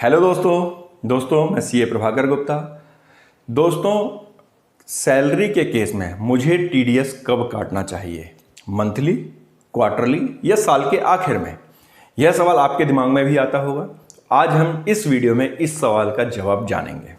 Hello दोस्तों मैं CA Prabhakar Gupta. दोस्तों, सैलरी के केस में मुझे टीडीएस कब काटना चाहिए? मंथली, क्वार्टरली या साल के आखिर में? यह सवाल आपके दिमाग में भी आता होगा। आज हम इस वीडियो में इस सवाल का जवाब जानेंगे।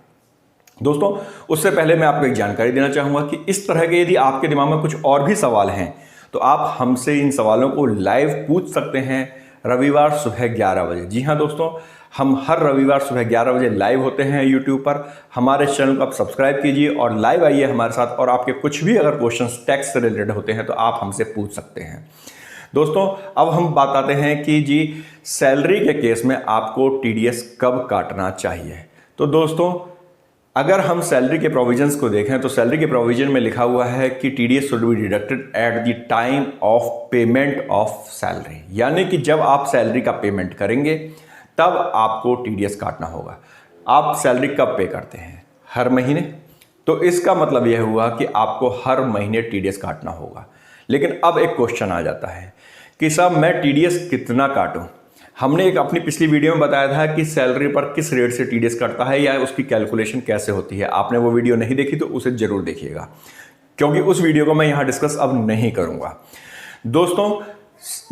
दोस्तों, उससे पहले मैं आपको एक जानकारी देना चाहूँगा कि इस तरह के यदि आपके दिमाग में कुछ और भी सवाल हैं तो आप हमसे इन सवालों को लाइव पूछ सकते हैं रविवार सुबह 11 बजे। जी हाँ दोस्तों, हम हर रविवार सुबह 11 बजे लाइव होते हैं यूट्यूब पर। हमारे चैनल को आप सब्सक्राइब कीजिए और लाइव आइए हमारे साथ, और आपके कुछ भी अगर क्वेश्चंस टैक्स से रिलेटेड होते हैं तो आप हमसे पूछ सकते हैं। दोस्तों, अब हम बात आते हैं कि जी सैलरी के केस में आपको टीडीएस कब काटना चाहिए। तो दोस्तों, अगर हम सैलरी के प्रोविजंस को देखें तो सैलरी के प्रोविजन में लिखा हुआ है कि TDS should be deducted at the time of payment of salary, यानी कि जब आप सैलरी का पेमेंट करेंगे तब आपको टीडीएस काटना होगा। आप सैलरी कब पे करते हैं? हर महीने। तो इसका मतलब यह हुआ कि आपको हर महीने टीडीएस काटना होगा। लेकिन अब एक क्वेश्चन आ जाता है कि साहब मैं टीडीएस कितना काटूं? हमने एक अपनी पिछली वीडियो में बताया था कि सैलरी पर किस रेट से टीडीएस कटता है या उसकी कैलकुलेशन कैसे होती है। आपने वो वीडियो नहीं देखी तो उसे जरूर देखिएगा, क्योंकि उस वीडियो को मैं यहाँ डिस्कस अब नहीं करूँगा। दोस्तों,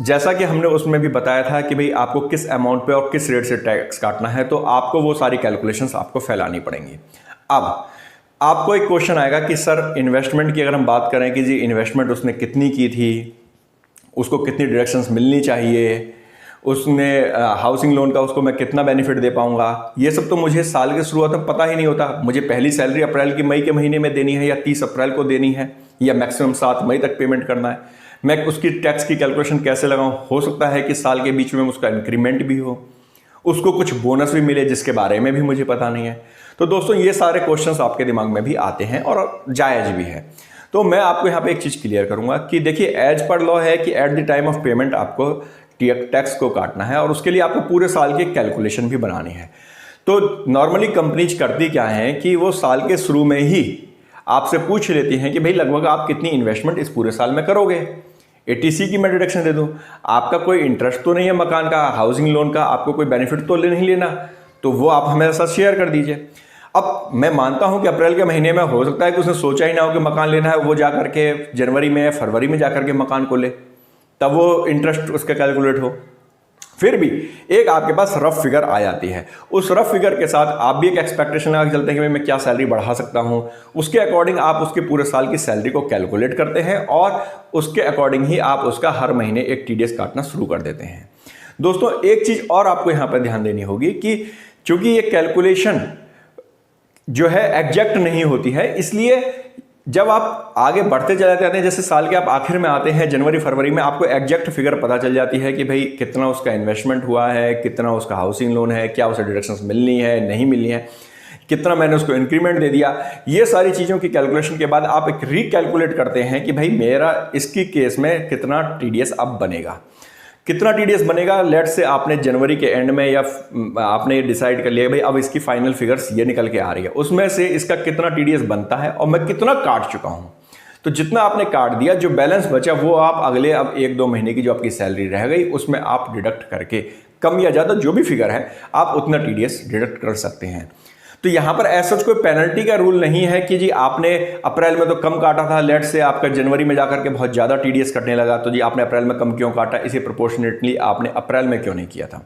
जैसा कि हमने उसमें भी बताया था कि भाई आपको किस अमाउंट पे और किस रेट से टैक्स काटना है, तो आपको वो सारी कैलकुलेशंस आपको फैलानी पड़ेंगी। अब आपको एक क्वेश्चन आएगा कि सर इन्वेस्टमेंट की अगर हम बात करें कि जी इन्वेस्टमेंट उसने कितनी की थी, उसको कितनी डिडक्शंस मिलनी चाहिए, उसने हाउसिंग लोन का उसको मैं कितना बेनिफिट दे पाऊंगा, ये सब तो मुझे साल के शुरुआत में पता ही नहीं होता। मुझे पहली सैलरी अप्रैल की मई के महीने में देनी है या 30 अप्रैल को देनी है या मैक्सिमम 7 मई तक पेमेंट करना है। मैं उसकी टैक्स की कैलकुलेशन कैसे लगाऊं? हो सकता है कि साल के बीच में उसका इंक्रीमेंट भी हो, उसको कुछ बोनस भी मिले जिसके बारे में भी मुझे पता नहीं है। तो दोस्तों, ये सारे क्वेश्चंस आपके दिमाग में भी आते हैं और जायज़ भी है। तो मैं आपको यहाँ पे एक चीज़ क्लियर करूँगा कि देखिए, एज पर लॉ है कि at the time of payment आपको टैक्स को काटना है और उसके लिए आपको पूरे साल की कैलकुलेशन भी बनानी है। तो नॉर्मली कंपनीज करती क्या है कि वो साल के शुरू में ही आपसे पूछ लेती हैं कि भाई लगभग आप कितनी इन्वेस्टमेंट इस पूरे साल में करोगे। एटीसी की मैं डिडक्शन दे दूं, आपका कोई इंटरेस्ट तो नहीं है मकान का, हाउसिंग लोन का, आपको कोई बेनिफिट तो नहीं लेना, तो वो आप हमारे साथ शेयर कर दीजिए। अब मैं मानता हूं कि अप्रैल के महीने में हो सकता है कि उसने सोचा ही ना हो कि मकान लेना है, वो जाकर के जनवरी में या फरवरी में जाकर के मकान को ले, तब वो इंटरेस्ट उसका कैलकुलेट हो। फिर भी एक आपके पास रफ फिगर आ जाती है। उस रफ फिगर के साथ आप भी एक एक्सपेक्टेशन लगा के चलते हैं कि भाई मैं क्या सैलरी बढ़ा सकता हूं। उसके अकॉर्डिंग आप उसके पूरे साल की सैलरी को कैलकुलेट करते हैं और उसके अकॉर्डिंग ही आप उसका हर महीने एक टीडीएस काटना शुरू कर देते हैं। दोस्तों, एक चीज और आपको यहां पर ध्यान देनी होगी कि चूंकि ये कैलकुलेशन जो है एग्जैक्ट नहीं होती है, इसलिए जब आप आगे बढ़ते चले जाते हैं, जैसे साल के आप आखिर में आते हैं जनवरी फरवरी में, आपको एग्जैक्ट फिगर पता चल जाती है कि भाई कितना उसका इन्वेस्टमेंट हुआ है, कितना उसका हाउसिंग लोन है, क्या उसे डिडक्शंस मिलनी है नहीं मिलनी है, कितना मैंने उसको इंक्रीमेंट दे दिया। ये सारी चीज़ों की कैलकुलेशन के बाद आप एक रिकैलकुलेट करते हैं कि भाई मेरा इसकी केस में कितना टीडीएस अब बनेगा। कितना टीडीएस बनेगा, लेट से आपने जनवरी के एंड में या आपने ये डिसाइड कर लिया भाई अब इसकी फाइनल फिगर्स ये निकल के आ रही है, उसमें से इसका कितना टीडीएस बनता है और मैं कितना काट चुका हूं। तो जितना आपने काट दिया, जो बैलेंस बचा वो आप अगले अब 1-2 महीने की जो आपकी सैलरी रह गई उसमें आप डिडक्ट करके कम या ज़्यादा जो भी फिगर है आप उतना टीडीएस डिडक्ट कर सकते हैं। तो यहाँ पर ऐसा कोई पेनल्टी का रूल नहीं है कि जी आपने अप्रैल में तो कम काटा था, लेट से आपका जनवरी में जाकर के बहुत ज़्यादा टीडीएस कटने लगा, तो जी आपने अप्रैल में कम क्यों काटा, इसे प्रोपोर्शनेटली आपने अप्रैल में क्यों नहीं किया था।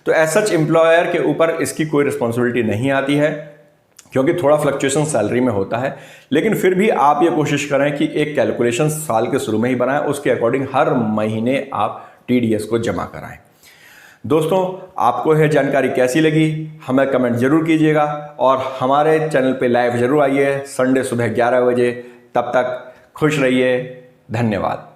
तो ऐसा एम्प्लॉयर के ऊपर इसकी कोई रिस्पॉन्सिबिलिटी नहीं आती है, क्योंकि थोड़ा फ्लक्चुएशन सैलरी में होता है। लेकिन फिर भी आप ये कोशिश करें कि एक कैलकुलेशन साल के शुरू में ही बनाएं, उसके अकॉर्डिंग हर महीने आप टीडीएस को जमा कराएं। दोस्तों, आपको यह जानकारी कैसी लगी हमें कमेंट जरूर कीजिएगा और हमारे चैनल पे लाइव जरूर आइए संडे सुबह 11 बजे। तब तक खुश रहिए। धन्यवाद।